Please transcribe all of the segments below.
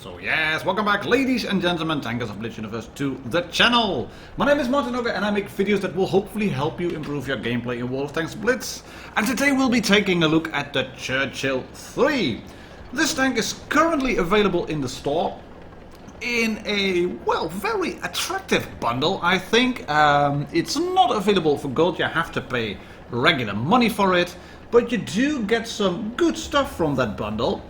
So yes, welcome back ladies and gentlemen, Tankers of Blitz Universe to the channel. My name is Martindogger and I make videos that will hopefully help you improve your gameplay in World of Tanks Blitz. And today we'll be taking a look at the Churchill III. This tank is currently available in the store in a, well, very attractive bundle, I think. It's not available for gold, you have to pay regular money for it. But you do get some good stuff from that bundle.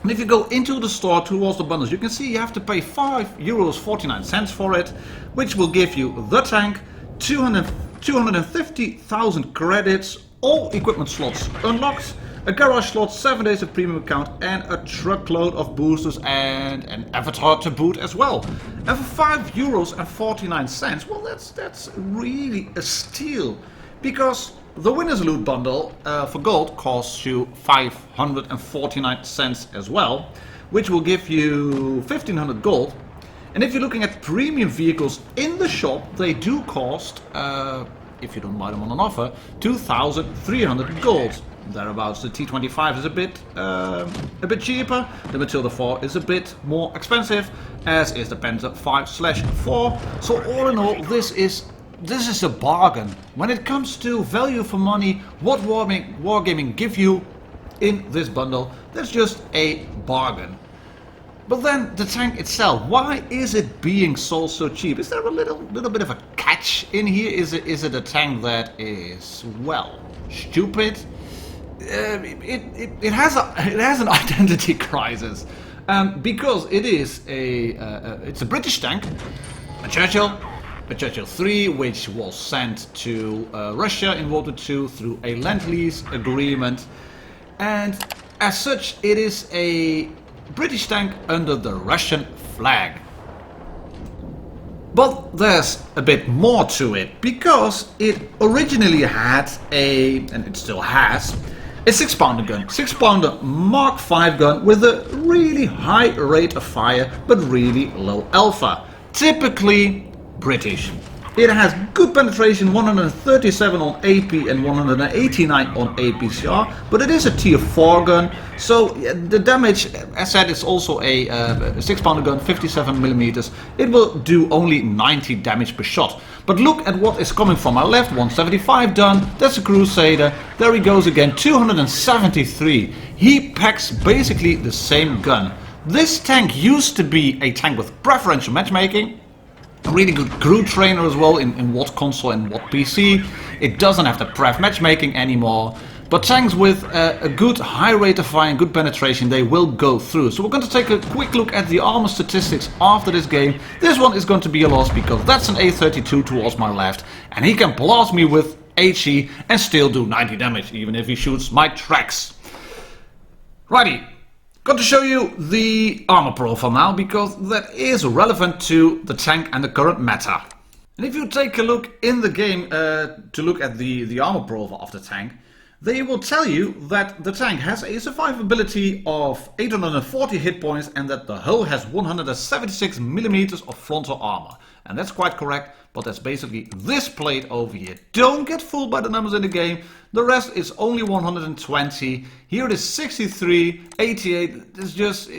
And if you go into the store towards the bundles, you can see you have to pay €5.49 for it, which will give you the tank, 250,000 credits, all equipment slots unlocked, a garage slot, 7 days of premium account, and a truckload of boosters and an avatar to boot as well. And for €5.49, well, that's really a steal, because the winner's loot bundle for gold costs you 549 cents as well, which will give you 1500 gold. And if you're looking at premium vehicles in the shop, they do cost, if you don't buy them on an offer, 2300 gold. Thereabouts. The T25 is a bit cheaper, the Matilda 4 is a bit more expensive, as is the Panther 5/4. So all in all, this is a bargain. When it comes to value for money, what Wargaming give you in this bundle, that's just a bargain. But then the tank itself, why is it being sold so cheap? Is there a little bit of a catch in here? Is it a tank that is, well, stupid? It has an identity crisis, because it is it's a British tank, a Churchill III, which was sent to Russia in World War II through a Lend-Lease agreement, and as such it is a British tank under the Russian flag. But there's a bit more to it, because it originally had and it still has, a 6-pounder gun, 6-pounder Mark V gun with a really high rate of fire but really low alpha, typically British. It has good penetration, 137 on AP and 189 on APCR, but it is a tier 4 gun, so the damage, as said, is also a 6-pounder gun, 57mm. It will do only 90 damage per shot. But look at what is coming from my left, 175 done, that's a Crusader, there he goes again, 273. He packs basically the same gun. This tank used to be a tank with preferential matchmaking, a really good crew trainer as well in WoT console and WoT PC. It doesn't have the pref matchmaking anymore, but tanks with a good high rate of fire and good penetration, they will go through. So we're going to take a quick look at the armor statistics after this game. This one is going to be a loss because that's an A32 towards my left, and he can blast me with HE and still do 90 damage, even if he shoots my tracks. Righty. Got to show you the armor profile now, because that is relevant to the tank and the current meta. And if you take a look in the game to look at the armor profile of the tank, they will tell you that the tank has a survivability of 840 hit points and that the hull has 176mm of frontal armor. And that's quite correct, but that's basically this plate over here. Don't get fooled by the numbers in the game. The rest is only 120. Here it is 63, 88. It's just,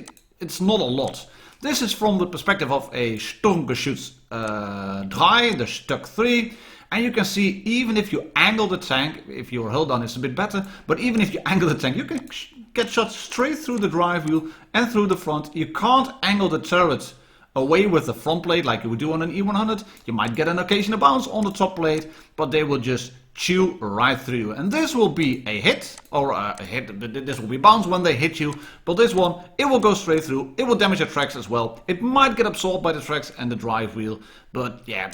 it's not a lot. This is from the perspective of a Sturmgeschütz 3, the Stuck 3. And you can see, even if you angle the tank, if your hull down is a bit better, but even if you angle the tank, you can get shot straight through the drive wheel and through the front. You can't angle the turret away with the front plate like you would do on an E100. You might get an occasional bounce on the top plate, but they will just chew right through. And this will be a hit, or a hit, this will be bounce when they hit you, but this one, it will go straight through. It will damage the tracks as well. It might get absorbed by the tracks and the drive wheel, but yeah,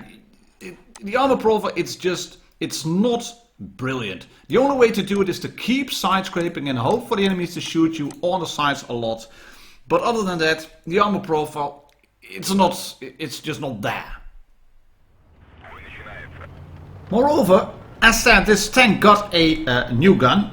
the armor profile, it's not brilliant. The only way to do it is to keep side scraping and hope for the enemies to shoot you on the sides a lot. But other than that, the armor profile, it's just not there. Moreover, as said, this tank got a new gun.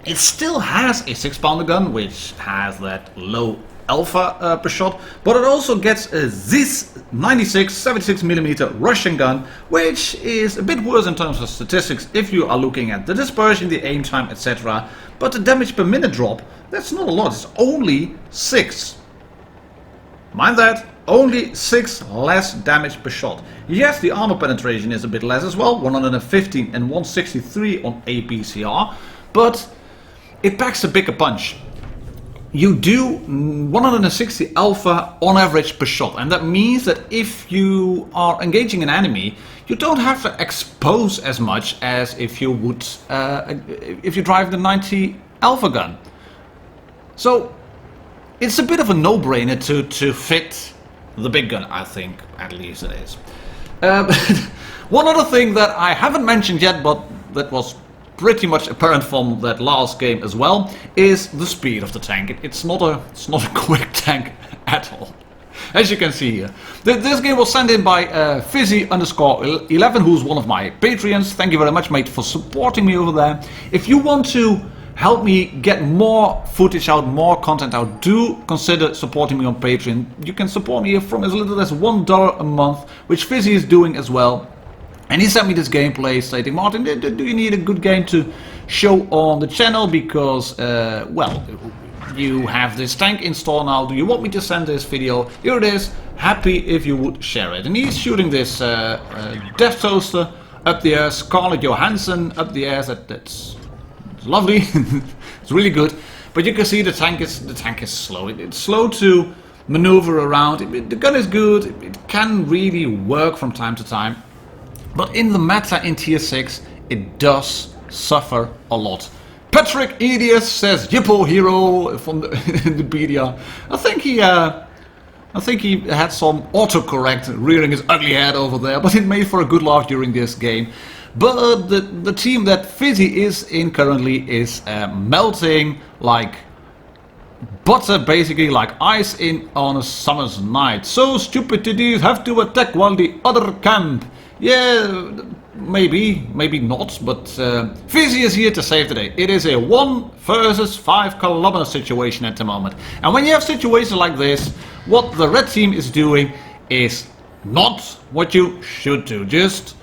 It still has a 6-pounder gun, which has that low alpha per shot, but it also gets this 96 76mm Russian gun, which is a bit worse in terms of statistics if you are looking at the dispersion, the aim time, etc. But the damage per minute drop, that's not a lot, it's only 6. Mind that, only 6 less damage per shot. Yes, the armor penetration is a bit less as well, 115 and 163 on APCR, but it packs a bigger punch. You do 160 alpha on average per shot, and that means that if you are engaging an enemy, you don't have to expose as much as if you would if you drive the 90 alpha gun. So it's a bit of a no-brainer to fit the big gun, I think, at least it is. One other thing that I haven't mentioned yet, but that was pretty much apparent from that last game as well, is the speed of the tank. It's not a quick tank at all, as you can see here. This game was sent in by Fizzy_11, who's one of my Patreons. Thank you very much, mate, for supporting me over there. If you want to help me get more footage out, more content out, do consider supporting me on Patreon. You can support me from as little as $1 a month, which Fizzy is doing as well. And he sent me this gameplay stating, Martin, do you need a good game to show on the channel? Because, well, you have this tank installed now. Do you want me to send this video? Here it is. Happy if you would share it. And he's shooting this Death Toaster up the air, Scarlett Johansson up the air. That's lovely. It's really good. But you can see the tank is slow. It's slow to maneuver around. The gun is good. It can really work from time to time. But in the meta in tier 6, it does suffer a lot. Patrick Edius says, Yippo hero from the BDR. I think he had some autocorrect rearing his ugly head over there, but it made for a good laugh during this game. But the team that Fizzy is in currently is melting like butter, basically, like ice on a summer's night. So stupid idiots have to attack while the other camp. Yeah, maybe not, but Fizzy is here to save the day. It is a 1 versus 5 kilometer situation at the moment. And when you have situations like this, what the red team is doing is not what you should do. Just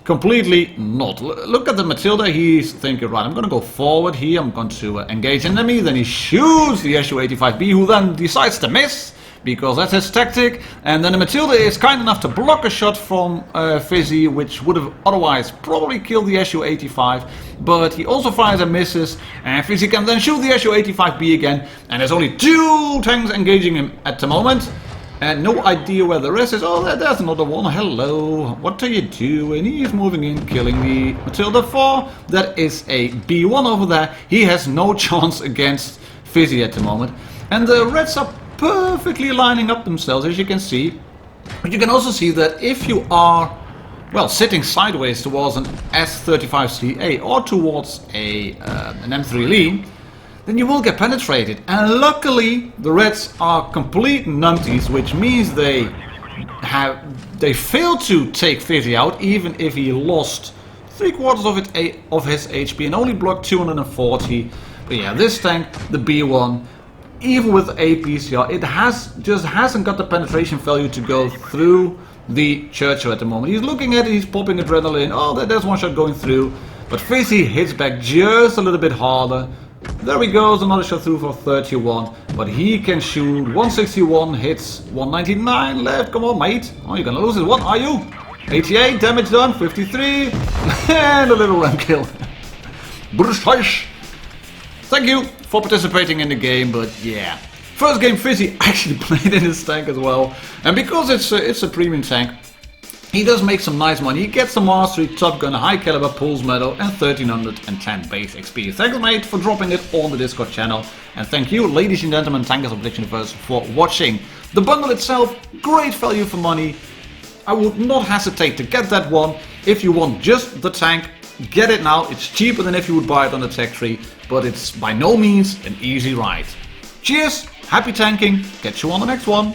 completely not. Look at the Matilda. He's thinking, right, I'm going to go forward here. I'm going to engage enemy. Then he shoots the Su-85B, who then decides to miss, because that's his tactic. And then the Matilda is kind enough to block a shot from Fizzy, which would have otherwise probably killed the Su-85. But he also fires and misses, and Fizzy can then shoot the Su-85B again. And there's only 2 tanks engaging him at the moment. And no idea where the rest is. Oh, there's another one. Hello. What are you doing? He's moving in, killing the Matilda 4. That is a B1 over there. He has no chance against Fizzy at the moment. And the reds are perfectly lining up themselves, as you can see. But you can also see that if you are, well, sitting sideways towards an S35CA or towards an M3 lean, then you will get penetrated. And luckily the reds are complete numpties, which means they failed to take Fizzy out, even if he lost 3/4 of his HP and only blocked 240. But yeah, this tank, the B1, even with APCR, it just hasn't got the penetration value to go through the Churchill at the moment. He's looking at it, he's popping adrenaline. Oh, there's one shot going through. But Fizzy hits back just a little bit harder. There he goes, another shot through for 31. But he can shoot 161 hits, 199 left. Come on, mate. Oh, you're gonna lose this one, are you? 88, damage done, 53. And a little ram kill. Brush. Thank you for participating in the game, but yeah. First game Fizzy actually played in his tank as well. And because it's a premium tank, he does make some nice money. He gets the Mastery, Top Gun, High Caliber, Pulse Medal, and 1310 base XP. Thanks, mate, for dropping it on the Discord channel. And thank you, ladies and gentlemen, Tankers of Blitz Universe, for watching. The bundle itself, great value for money. I would not hesitate to get that one. If you want just the tank, get it now. It's cheaper than if you would buy it on the tech tree, but it's by no means an easy ride. Cheers, happy tanking, catch you on the next one.